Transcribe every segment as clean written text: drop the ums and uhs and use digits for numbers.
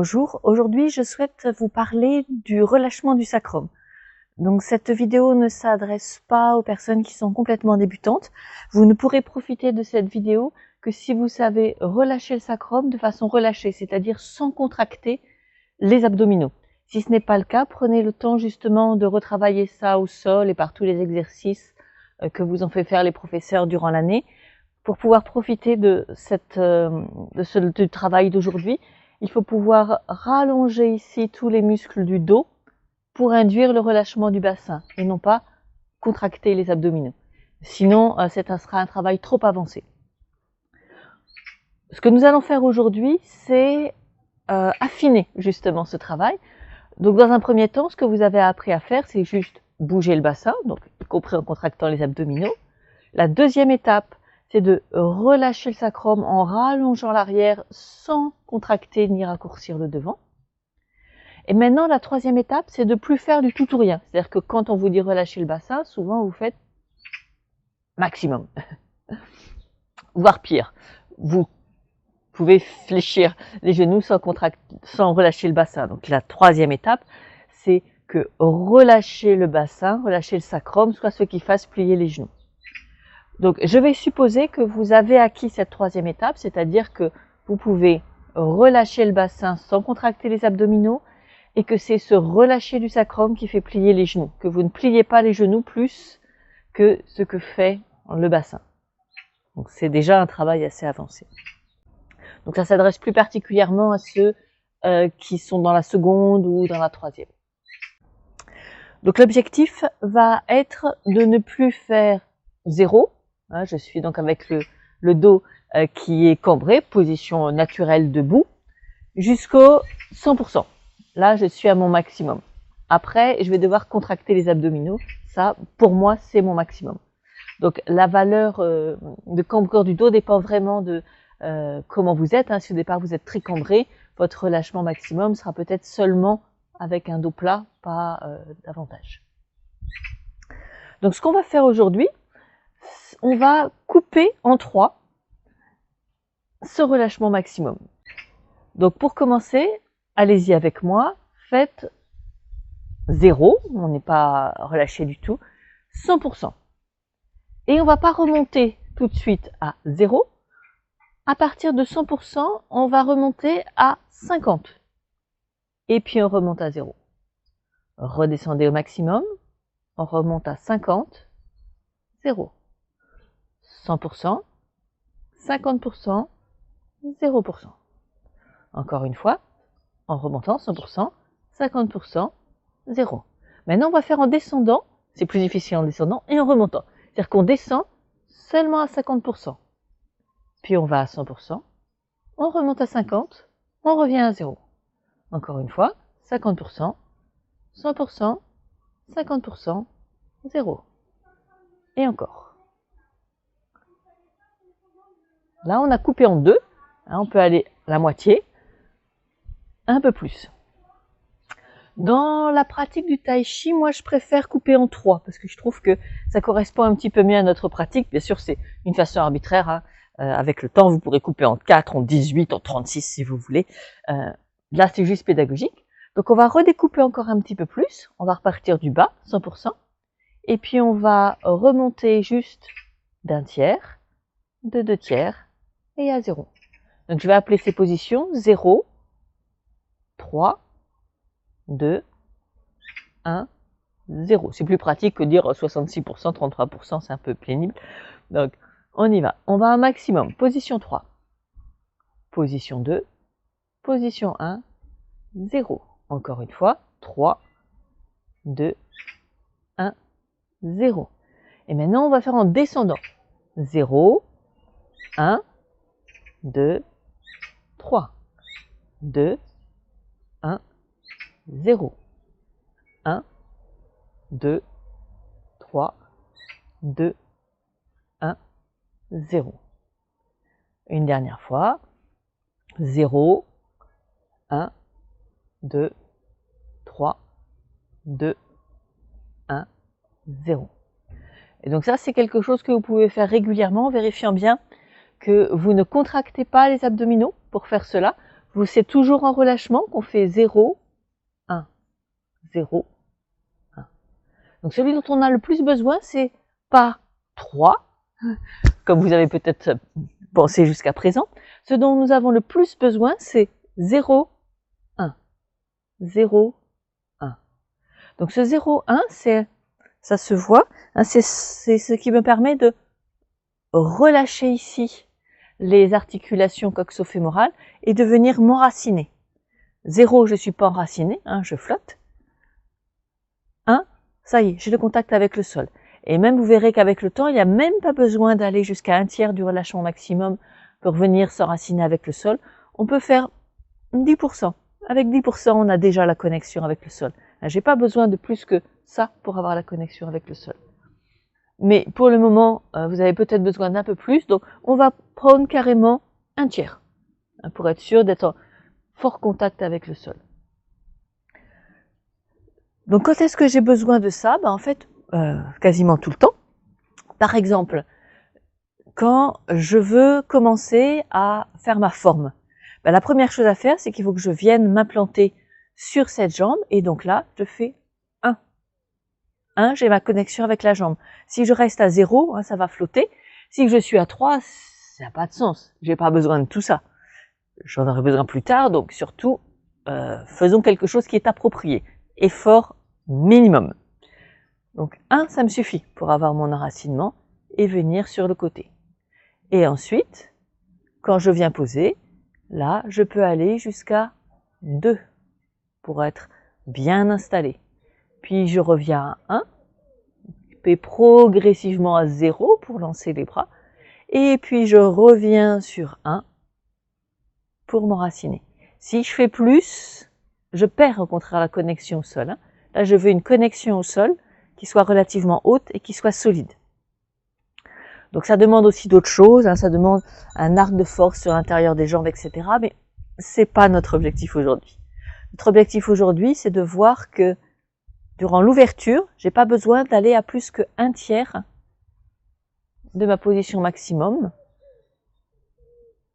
Bonjour, aujourd'hui je souhaite vous parler du relâchement du sacrum. Donc cette vidéo ne s'adresse pas aux personnes qui sont complètement débutantes. Vous ne pourrez profiter de cette vidéo que si vous savez relâcher le sacrum de façon relâchée, c'est-à-dire sans contracter les abdominaux. Si ce n'est pas le cas, prenez le temps justement de retravailler ça au sol et par tous les exercices que vous ont fait faire les professeurs durant l'année pour pouvoir profiter de du travail d'aujourd'hui. Il faut pouvoir rallonger ici tous les muscles du dos pour induire le relâchement du bassin et non pas contracter les abdominaux. Sinon, ça sera un travail trop avancé. Ce que nous allons faire aujourd'hui, c'est affiner justement ce travail. Donc dans un premier temps, ce que vous avez appris à faire, c'est juste bouger le bassin, donc y compris en contractant les abdominaux. La deuxième étape, c'est de relâcher le sacrum en rallongeant l'arrière sans contracter ni raccourcir le devant. Et maintenant, la troisième étape, c'est de plus faire du tout ou rien. C'est-à-dire que quand on vous dit relâcher le bassin, souvent vous faites maximum. Voire pire, vous pouvez fléchir les genoux sans relâcher le bassin. Donc la troisième étape, c'est que relâcher le bassin, relâcher le sacrum, soit ce qui fasse plier les genoux. Donc, je vais supposer que vous avez acquis cette troisième étape, c'est-à-dire que vous pouvez relâcher le bassin sans contracter les abdominaux et que c'est ce relâcher du sacrum qui fait plier les genoux, que vous ne pliez pas les genoux plus que ce que fait le bassin. Donc, c'est déjà un travail assez avancé. Donc, ça s'adresse plus particulièrement à ceux qui sont dans la seconde ou dans la troisième. Donc, l'objectif va être de ne plus faire 0. Je suis donc avec le dos qui est cambré, position naturelle debout, jusqu'au 100%. Là, je suis à mon maximum. Après, je vais devoir contracter les abdominaux. Ça, pour moi, c'est mon maximum. Donc, la valeur de cambrure du dos dépend vraiment de comment vous êtes. Si au départ, vous êtes très cambré, votre relâchement maximum sera peut-être seulement avec un dos plat, pas davantage. Donc, ce qu'on va faire aujourd'hui, on va couper en 3 ce relâchement maximum. Donc pour commencer, allez-y avec moi, faites 0, on n'est pas relâché du tout, 100%. Et on ne va pas remonter tout de suite à 0. À partir de 100%, on va remonter à 50. Et puis on remonte à 0. Redescendez au maximum, on remonte à 50, 0. 100%, 50%, 0%. Encore une fois, en remontant 100%, 50%, 0. Maintenant, on va faire en descendant, c'est plus difficile en descendant, et en remontant. C'est-à-dire qu'on descend seulement à 50%. Puis on va à 100%, on remonte à 50%, on revient à 0. Encore une fois, 50%, 100%, 50%, 0. Et encore. Là, on a coupé en 2. On peut aller la moitié, un peu plus. Dans la pratique du tai chi, moi je préfère couper en 3 parce que je trouve que ça correspond un petit peu mieux à notre pratique. Bien sûr, c'est une façon arbitraire. Avec le temps, vous pourrez couper en 4, en 18, en 36 si vous voulez. Là, c'est juste pédagogique. Donc, on va redécouper encore un petit peu plus. On va repartir du bas, 100%. Et puis, on va remonter juste d'un tiers, de 2 tiers et à 0. Donc, je vais appeler ces positions 0, 3, 2, 1, 0. C'est plus pratique que dire 66%, 33%, c'est un peu pénible. Donc, on y va. On va à un maximum. Position 3, position 2, position 1, 0. Encore une fois, 3, 2, 1, 0. Et maintenant, on va faire en descendant. 0, 1, 2, 3, 2, 1, 0, 1, 2, 3, 2, 1, 0. Une dernière fois. 0, 1, 2, 3, 2, 1, 0. Et donc ça, c'est quelque chose que vous pouvez faire régulièrement en vérifiant bien que vous ne contractez pas les abdominaux pour faire cela. C'est toujours en relâchement qu'on fait 0, 1, 0, 1. Donc celui dont on a le plus besoin, c'est pas 3, comme vous avez peut-être pensé jusqu'à présent. Ce dont nous avons le plus besoin, c'est 0, 1, 0, 1. Donc ce 0, 1, ça se voit, hein, c'est ce qui me permet de relâcher ici les articulations coxo-fémorales et de venir m'enraciner. 0, je ne suis pas enraciné, hein, je flotte. 1, ça y est, j'ai le contact avec le sol. Et même vous verrez qu'avec le temps, il n'y a même pas besoin d'aller jusqu'à 1/3 du relâchement maximum pour venir s'enraciner avec le sol. On peut faire 10%. Avec 10%, on a déjà la connexion avec le sol. J'ai pas besoin de plus que ça pour avoir la connexion avec le sol. Mais pour le moment, vous avez peut-être besoin d'un peu plus, donc on va prendre carrément 1/3 pour être sûr d'être en fort contact avec le sol. Donc quand est-ce que j'ai besoin de ça? En fait, quasiment tout le temps. Par exemple, quand je veux commencer à faire ma forme, la première chose à faire, c'est qu'il faut que je vienne m'implanter sur cette jambe, et donc là, je fais 1. 1, j'ai ma connexion avec la jambe. Si je reste à 0, ça va flotter. Si je suis à 3, ça n'a pas de sens. J'ai pas besoin de tout ça. J'en aurai besoin plus tard, donc surtout, faisons quelque chose qui est approprié. Effort minimum. Donc 1, ça me suffit pour avoir mon enracinement et venir sur le côté. Et ensuite, quand je viens poser, là, je peux aller jusqu'à 2 pour être bien installé. Puis je reviens à 1, et progressivement à 0 pour lancer les bras, et puis je reviens sur 1 pour m'enraciner. Si je fais plus, je perds au contraire la connexion au sol. Là, je veux une connexion au sol qui soit relativement haute et qui soit solide. Donc ça demande aussi d'autres choses, ça demande un arc de force sur l'intérieur des jambes, etc. Mais c'est pas notre objectif aujourd'hui. Notre objectif aujourd'hui, c'est de voir que durant l'ouverture, j'ai pas besoin d'aller à plus que 1/3 de ma position maximum.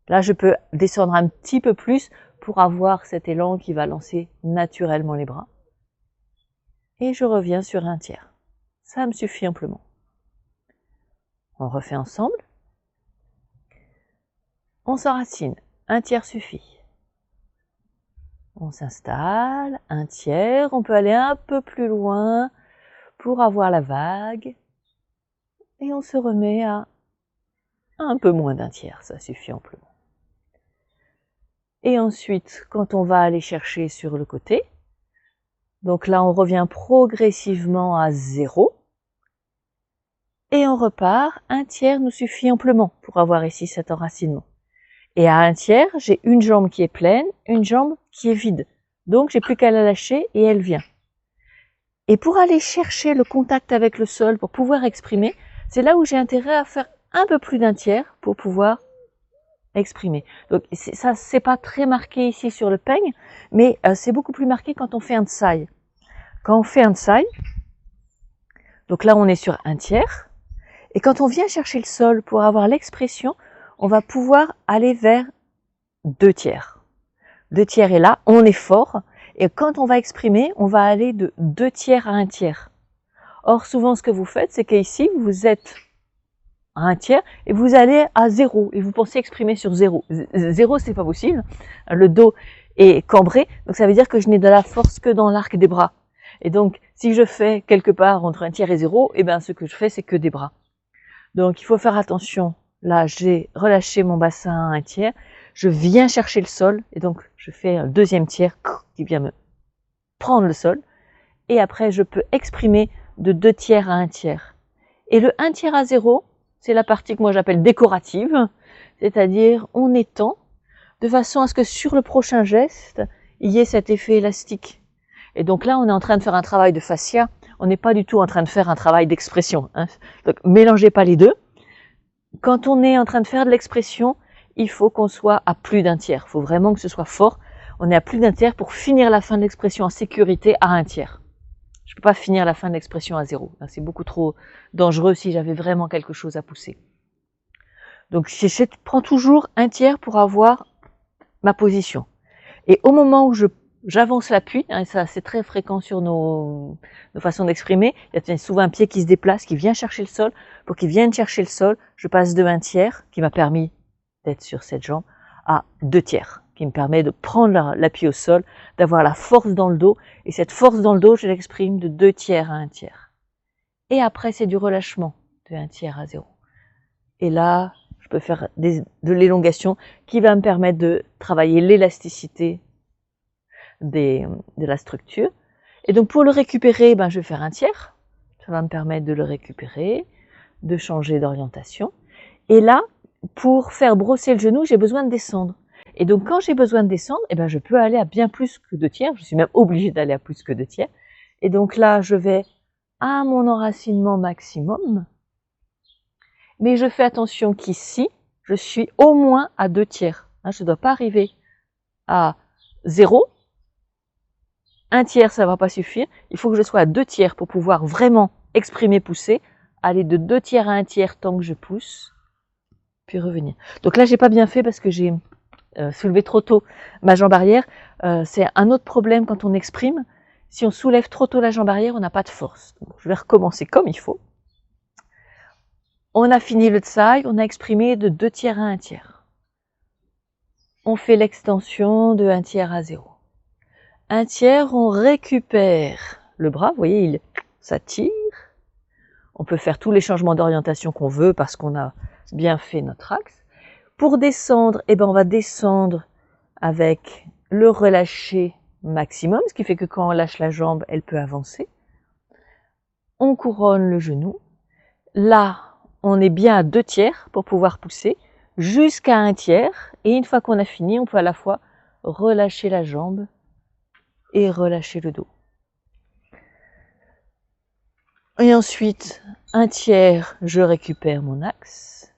Là, je peux descendre un petit peu plus pour avoir cet élan qui va lancer naturellement les bras. Et je reviens sur 1/3. Ça me suffit amplement. On refait ensemble. On s'enracine. 1/3 suffit. On s'installe. 1/3. On peut aller un peu plus loin pour avoir la vague. Et on se remet à un peu moins d'1/3. Ça suffit amplement. Et ensuite, quand on va aller chercher sur le côté, donc là, on revient progressivement à 0. Et on repart. 1/3 nous suffit amplement pour avoir ici cet enracinement. Et à 1/3, j'ai une jambe qui est pleine, une jambe qui est vide. Donc, j'ai plus qu'à la lâcher et elle vient. Et pour aller chercher le contact avec le sol, pour pouvoir exprimer, c'est là où j'ai intérêt à faire un peu plus d'1/3 pour pouvoir exprimer. Donc, ça, c'est pas très marqué ici sur le peigne, mais c'est beaucoup plus marqué quand on fait un tsai. Quand on fait un tsai, donc là, on est sur 1/3. Et quand on vient chercher le sol pour avoir l'expression, on va pouvoir aller vers 2/3. 2/3 est là, on est fort, et quand on va exprimer, on va aller de 2/3 à 1/3. Or, souvent, ce que vous faites, c'est qu'ici, vous êtes à 1/3 et vous allez à 0, et vous pensez exprimer sur 0. 0, c'est pas possible. Le dos est cambré, donc ça veut dire que je n'ai de la force que dans l'arc des bras. Et donc, si je fais quelque part entre 1/3 et 0, eh ben, ce que je fais, c'est que des bras. Donc, il faut faire attention. Là, j'ai relâché mon bassin à 1/3. Je viens chercher le sol. Et donc, je fais un deuxième tiers qui vient me prendre le sol. Et après, je peux exprimer de 2/3 à 1/3. Et le 1/3 à 0, c'est la partie que moi j'appelle décorative. C'est-à-dire, on étend de façon à ce que sur le prochain geste, il y ait cet effet élastique. Et donc là, on est en train de faire un travail de fascia. On n'est pas du tout en train de faire un travail d'expression. Donc, mélangez pas les deux. Quand on est en train de faire de l'expression, il faut qu'on soit à plus d'1/3. Il faut vraiment que ce soit fort. On est à plus d'1/3 pour finir la fin de l'expression en sécurité à 1/3. Je ne peux pas finir la fin de l'expression à 0. C'est beaucoup trop dangereux si j'avais vraiment quelque chose à pousser. Donc, je prends toujours 1/3 pour avoir ma position. Et au moment où j'avance l'appui, hein, ça c'est très fréquent sur nos façons d'exprimer, il y a souvent un pied qui se déplace, qui vient chercher le sol. Pour qu'il vienne chercher le sol, je passe de 1/3, qui m'a permis d'être sur cette jambe, à 2/3, qui me permet de prendre l'appui au sol, d'avoir la force dans le dos. Et cette force dans le dos, je l'exprime de 2/3 à 1/3. Et après, c'est du relâchement de 1/3 à 0. Et là, je peux faire de l'élongation qui va me permettre de travailler l'élasticité de la structure. Et donc, pour le récupérer, ben, je vais faire 1/3. Ça va me permettre de le récupérer, de changer d'orientation. Et là, pour faire brosser le genou, j'ai besoin de descendre. Et donc, quand j'ai besoin de descendre, eh ben, je peux aller à bien plus que 2/3. Je suis même obligée d'aller à plus que 2/3. Et donc là, je vais à mon enracinement maximum. Mais je fais attention qu'ici, je suis au moins à 2/3. Je ne dois pas arriver à 0. 1/3, ça ne va pas suffire. Il faut que je sois à 2/3 pour pouvoir vraiment exprimer pousser. Aller de 2/3 à 1/3 tant que je pousse, puis revenir. Donc là, j'ai pas bien fait parce que j'ai soulevé trop tôt ma jambe arrière. C'est un autre problème quand on exprime. Si on soulève trop tôt la jambe arrière, on n'a pas de force. Donc, je vais recommencer comme il faut. On a fini le tsai, on a exprimé de 2/3 à 1/3. On fait l'extension de 1/3 à 0. 1/3, on récupère le bras, vous voyez, ça tire. On peut faire tous les changements d'orientation qu'on veut parce qu'on a bien fait notre axe. Pour descendre, eh ben on va descendre avec le relâché maximum, ce qui fait que quand on lâche la jambe, elle peut avancer. On couronne le genou. Là, on est bien à 2/3 pour pouvoir pousser jusqu'à 1/3. Et une fois qu'on a fini, on peut à la fois relâcher la jambe et relâcher le dos. Et ensuite, 1/3, je récupère mon axe.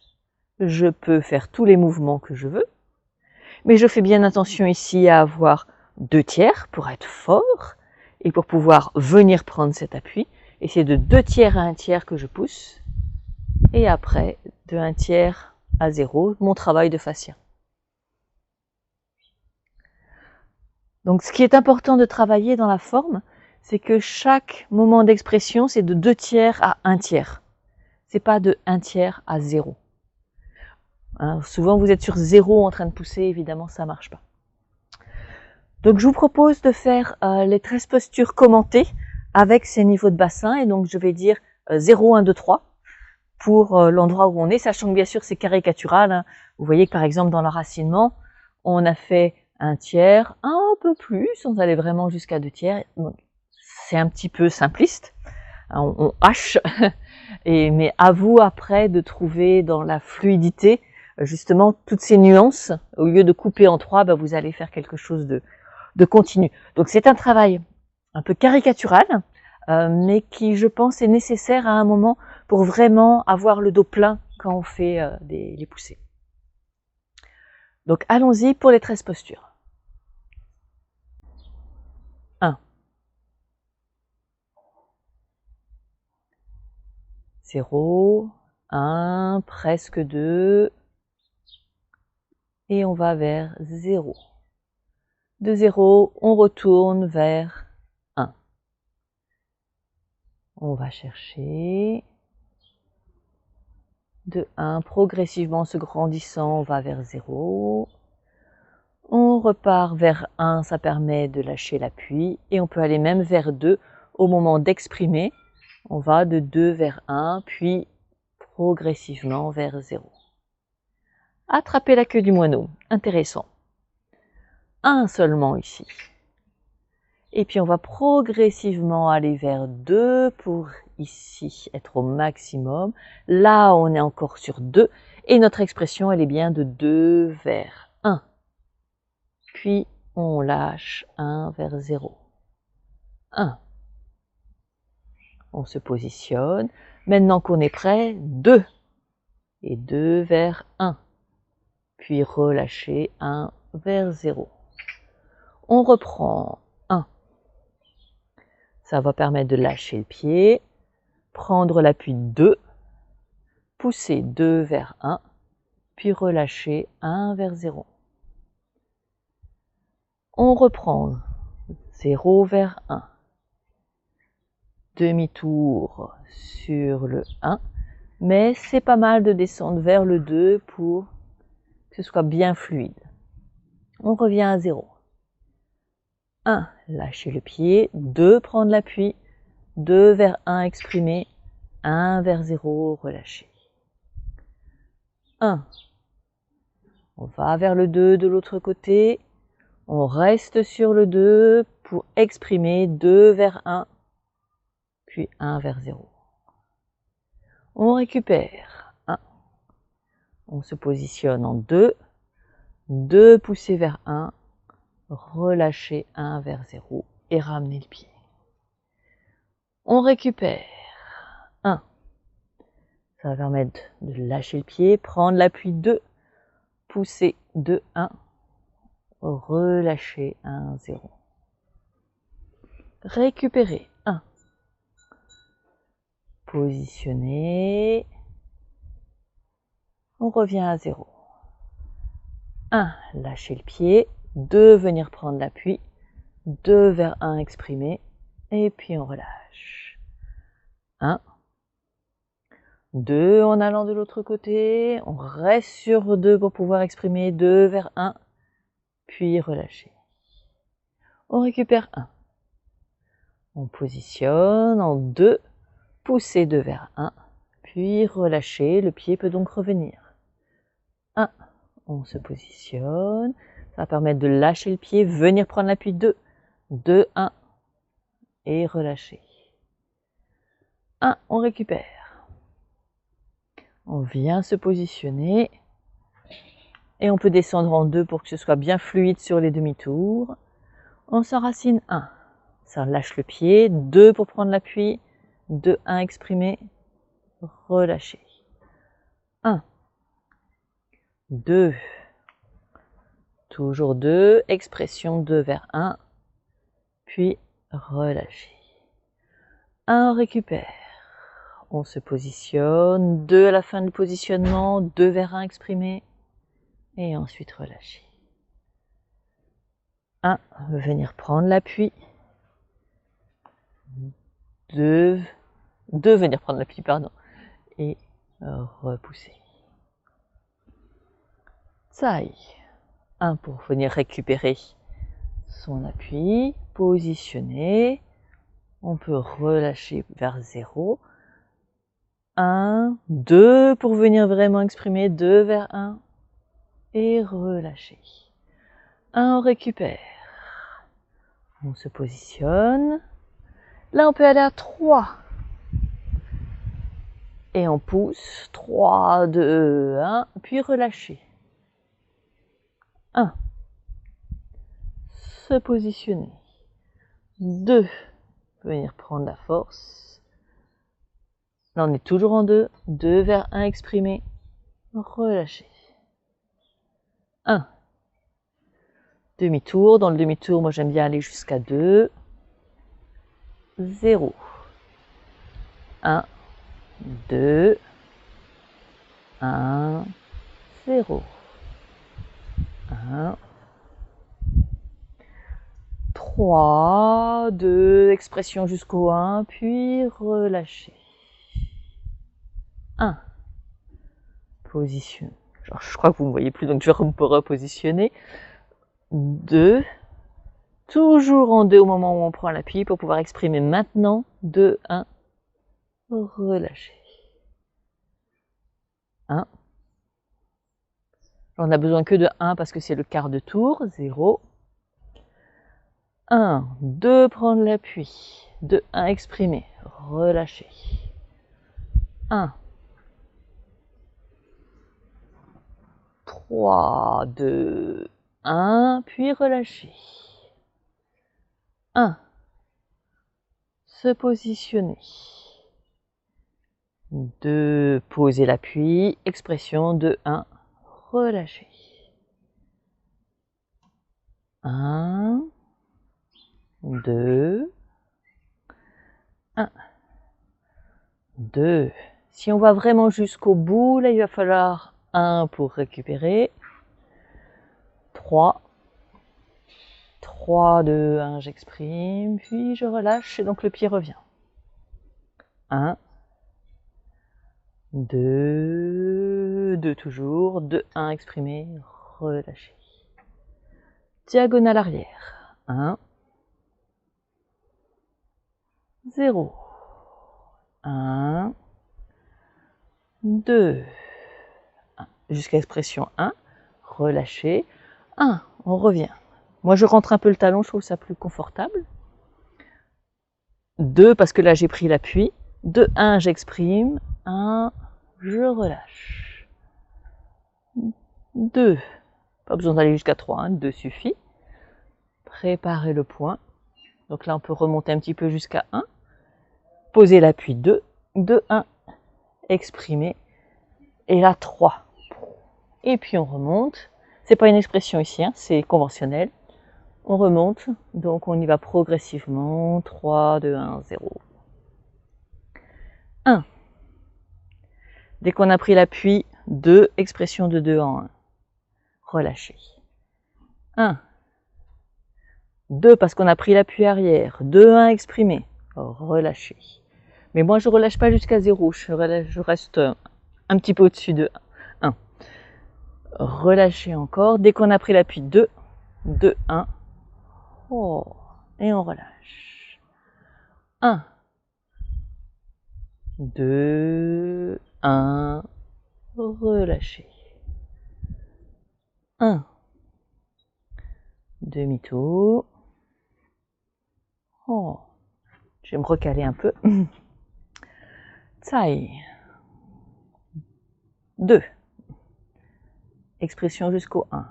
Je peux faire tous les mouvements que je veux. Mais je fais bien attention ici à avoir 2/3 pour être fort et pour pouvoir venir prendre cet appui. Et c'est de 2/3 à 1/3 que je pousse. Et après, de 1/3 à 0, mon travail de fascia. Donc ce qui est important de travailler dans la forme, c'est que chaque moment d'expression, c'est de 2/3 à 1/3. C'est pas de 1/3 à 0. Hein, souvent vous êtes sur 0 en train de pousser, évidemment ça marche pas. Donc je vous propose de faire les 13 postures commentées avec ces niveaux de bassin. Et donc je vais dire 0, 1, 2, 3 pour l'endroit où on est, sachant que bien sûr c'est caricatural. Hein. Vous voyez que par exemple dans l'enracinement, on a fait 1/3, un peu plus, on allait vraiment jusqu'à 2/3. C'est un petit peu simpliste, on hache, mais à vous après de trouver dans la fluidité justement toutes ces nuances. Au lieu de couper en 3, ben, vous allez faire quelque chose de continu. Donc c'est un travail un peu caricatural, mais qui je pense est nécessaire à un moment pour vraiment avoir le dos plein quand on fait les poussées. Donc allons-y pour les 13 postures. 1. 0, 1, presque 2, et on va vers 0. De 0, on retourne vers 1. On va chercher. De 1, progressivement se grandissant, on va vers 0. On repart vers 1, ça permet de lâcher l'appui. Et on peut aller même vers 2 au moment d'exprimer. On va de 2 vers 1, puis progressivement vers 0. Attraper la queue du moineau, intéressant. 1 seulement ici. Et puis on va progressivement aller vers 2 pour ici être au maximum. Là, on est encore sur 2. Et notre expression, elle est bien de 2 vers 1. Puis on lâche 1 vers 0. 1. On se positionne. Maintenant qu'on est prêt, 2. Et 2 vers 1. Puis relâcher 1 vers 0. On reprend 1. Ça va permettre de lâcher le pied, prendre l'appui 2, pousser 2 vers 1, puis relâcher 1 vers 0. On reprend 0 vers 1. Demi-tour sur le 1. Mais c'est pas mal de descendre vers le 2 pour que ce soit bien fluide. On revient à 0. 1, lâcher le pied. 2, prendre l'appui. 2 vers 1, exprimer. 1 vers 0, relâcher. 1. On va vers le 2 de l'autre côté. On reste sur le 2 pour exprimer 2 vers 1, puis 1 vers 0. On récupère 1. On se positionne en 2. 2 poussées vers 1. Relâcher 1 vers 0 et ramener le pied. On récupère 1. Ça va permettre de lâcher le pied, prendre l'appui 2, pousser 2, 1, relâcher 1, 0. Récupérer 1. Positionner. On revient à 0. 1, lâcher le pied. 2, venir prendre l'appui. 2 vers 1, exprimer. Et puis on relâche. 1. 2 en allant de l'autre côté. On reste sur 2 pour pouvoir exprimer. 2 vers 1. Puis relâcher. On récupère 1. On positionne en 2. Pousser 2 vers 1. Puis relâcher. Le pied peut donc revenir. 1. On se positionne. Ça va permettre de lâcher le pied. Venir prendre l'appui 2. 2, 1. Et relâcher. 1. On récupère. On vient se positionner. Et on peut descendre en 2 pour que ce soit bien fluide sur les demi-tours. On s'enracine 1. Ça lâche le pied. 2 pour prendre l'appui. 2, 1, exprimer. Relâcher. 1. 2. Toujours 2. Expression 2 vers 1. Puis relâcher. 1, on récupère. On se positionne. 2 à la fin du positionnement. 2 vers 1, exprimer. Et ensuite relâcher. 1, venir prendre l'appui. 2, venir prendre l'appui, pardon. Et repousser. Tsai. 1 pour venir récupérer son appui. Positionner. On peut relâcher vers 0. 1, 2 pour venir vraiment exprimer. 2 vers 1. Et relâcher. 1, on récupère. On se positionne. Là, on peut aller à 3. Et on pousse. 3, 2, 1. Puis relâcher. 1. Se positionner. 2. Venir prendre la force. Là, on est toujours en 2. 2 vers 1, exprimer. Relâcher. 1. Demi-tour. Dans le demi-tour, moi, j'aime bien aller jusqu'à 2. 0. 1. 2. 1. 0. 1. 3. 2. Expression jusqu'au 1. Puis relâcher. 1. Position. Genre, je crois que vous ne me voyez plus, donc je vais me repositionner. 2. Toujours en 2 au moment où on prend l'appui pour pouvoir exprimer maintenant. 2, 1. Relâcher. 1. On n'a besoin que de 1 parce que c'est le quart de tour. 0. 1, 2, prendre l'appui. 2, 1, exprimer. Relâcher. 1. 3, 2, 1, puis relâcher. 1. Se positionner. 2. Poser l'appui. Expression 2, 1. Relâcher. 1. 2. 1. 2. Si on va vraiment jusqu'au bout, là, il va falloir 1 pour récupérer. 3. 3, 2, 1, j'exprime, puis je relâche et donc le pied revient. 1, 2, 2 toujours, 2, 1, exprimé, relâché. Diagonale arrière. 1, 0, 1, 2, 1, jusqu'à expression 1, relâché, 1, on revient. Moi je rentre un peu le talon, je trouve ça plus confortable. 2, parce que là j'ai pris l'appui. 2, 1, j'exprime. 1, je relâche. 2, pas besoin d'aller jusqu'à 3, 2 suffit. Préparez le point. Donc là on peut remonter un petit peu jusqu'à 1. Posez l'appui 2, 2, 1, exprimer. Et là 3. Et puis on remonte. C'est pas une expression ici, hein, c'est conventionnel. On remonte, donc on y va progressivement. 3, 2, 1, 0. 1. Dès qu'on a pris l'appui, 2, expression de 2 en 1. Relâché. 1. 2 parce qu'on a pris l'appui arrière. 2, 1, exprimé. Relâché. Mais moi je ne relâche pas jusqu'à 0, je reste un petit peu au-dessus de 1. Relâché encore. Dès qu'on a pris l'appui, 2, 2, 1. Oh, et on relâche. 1, 2, 1, relâché. 1, demi-tour. Oh, je vais me recaler un peu. Tsai. 2. Expression jusqu'au 1.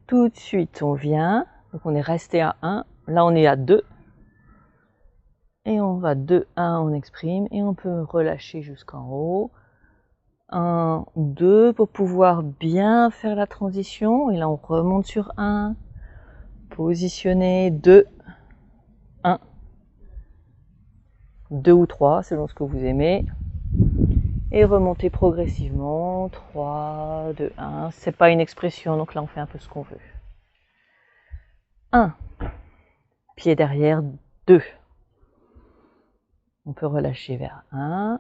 Tout de suite, on vient. Donc on est resté à 1. Là, on est à 2. Et on va 2, 1, on exprime. Et on peut relâcher jusqu'en haut. 1, 2 pour pouvoir bien faire la transition. Et là, on remonte sur 1. Positionner 2, 1. 2 ou 3, selon ce que vous aimez. Et remonter progressivement. 3, 2, 1. C'est pas une expression, donc là, on fait un peu ce qu'on veut. 1. Pied derrière, 2. On peut relâcher vers 1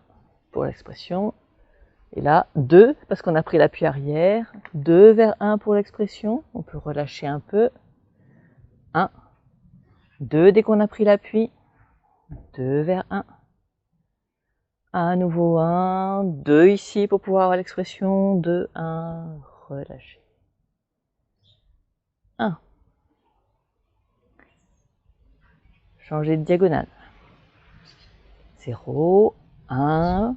pour l'expression. Et là, 2, parce qu'on a pris l'appui arrière. 2 vers 1 pour l'expression. On peut relâcher un peu. 1. 2 dès qu'on a pris l'appui. 2 vers 1. À nouveau 1. 2 ici pour pouvoir avoir l'expression. 2, 1, relâcher. 1. Changer de diagonale. 0, 1,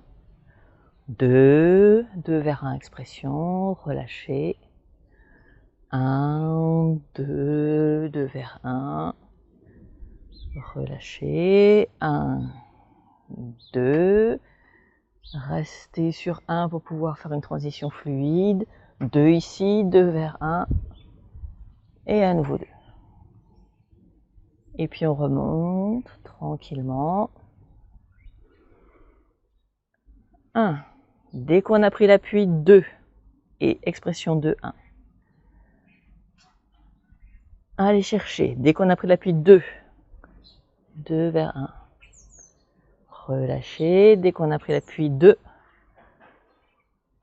2, 2 vers 1, expression, relâcher. 1, 2, 2 vers 1, relâcher. 1, 2, rester sur 1 pour pouvoir faire une transition fluide. 2 ici, 2 vers 1, et à nouveau 2. Et puis on remonte tranquillement. 1. Dès qu'on a pris l'appui, 2. Et expression 2, 1. Allez chercher. Dès qu'on a pris l'appui, 2. 2 vers 1. Relâchez. Dès qu'on a pris l'appui, 2.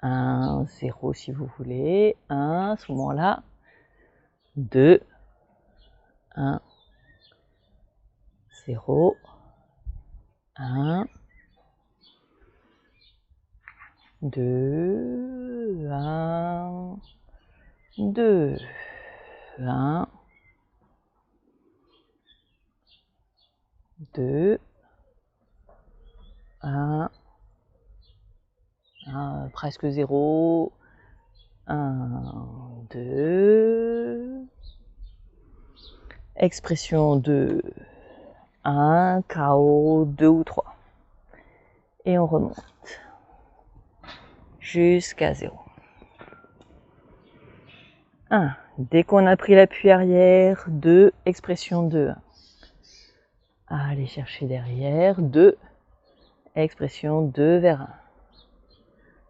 1, 0 si vous voulez. 1, à ce moment-là. 2. 1. 0. 1. 2, 1, 2, 1, 2, 1, presque 0, 1, 2, expression 2, 1, KO, 2 ou 3. Et on remonte jusqu'à 0. 1. Dès qu'on a pris l'appui arrière, 2, expression 2. 1. Allez chercher derrière, 2, expression 2 vers 1.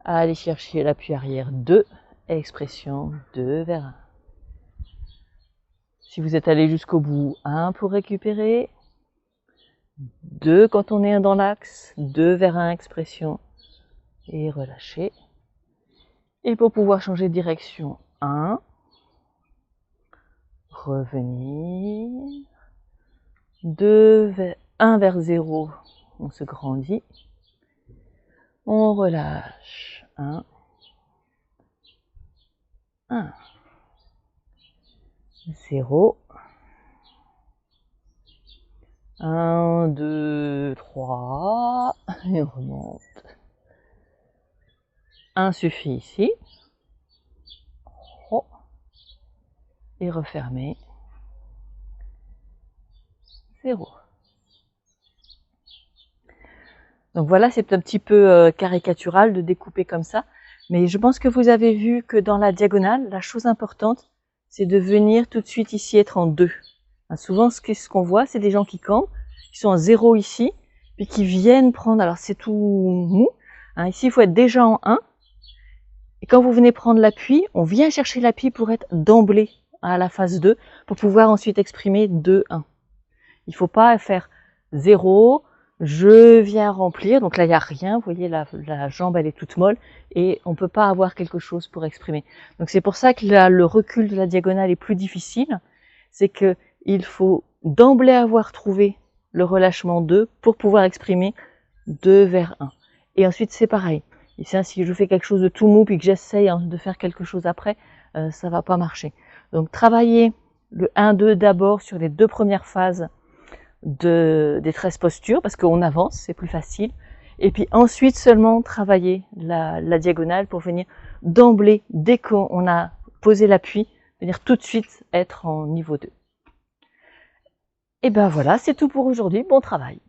Allez chercher l'appui arrière, 2, expression 2 vers Si vous êtes allé jusqu'au bout, 1 pour récupérer, 2 quand on est dans l'axe, 2 vers 1 expression et relâcher. Et pour pouvoir changer de direction, 1, revenir, 1 vers 0, on se grandit, on relâche, 1, 0, 1, 2, 3, et on remonte. 1 suffit ici. Et refermer. 0. Donc voilà, c'est un petit peu caricatural de découper comme ça. Mais je pense que vous avez vu que dans la diagonale, la chose importante, c'est de venir tout de suite ici être en 2. Souvent, ce qu'on voit, c'est des gens qui campent, qui sont en 0 ici, puis qui viennent prendre, alors c'est tout mou. Ici, il faut être déjà en 1. Et quand vous venez prendre l'appui, on vient chercher l'appui pour être d'emblée à la phase 2, pour pouvoir ensuite exprimer 2, 1. Il ne faut pas faire 0, je viens remplir, donc là il n'y a rien, vous voyez la jambe elle est toute molle, et on ne peut pas avoir quelque chose pour exprimer. Donc c'est pour ça que là, le recul de la diagonale est plus difficile, c'est qu'il faut d'emblée avoir trouvé le relâchement 2 pour pouvoir exprimer 2 vers 1. Et ensuite c'est pareil. Ici, si je fais quelque chose de tout mou puis que j'essaye de faire quelque chose après, ça va pas marcher. Donc travailler le 1-2 d'abord sur les 2 premières phases des 13 postures, parce qu'on avance, c'est plus facile. Et puis ensuite seulement travailler la diagonale pour venir d'emblée, dès qu'on a posé l'appui, venir tout de suite être en niveau 2. Et ben voilà, c'est tout pour aujourd'hui. Bon travail.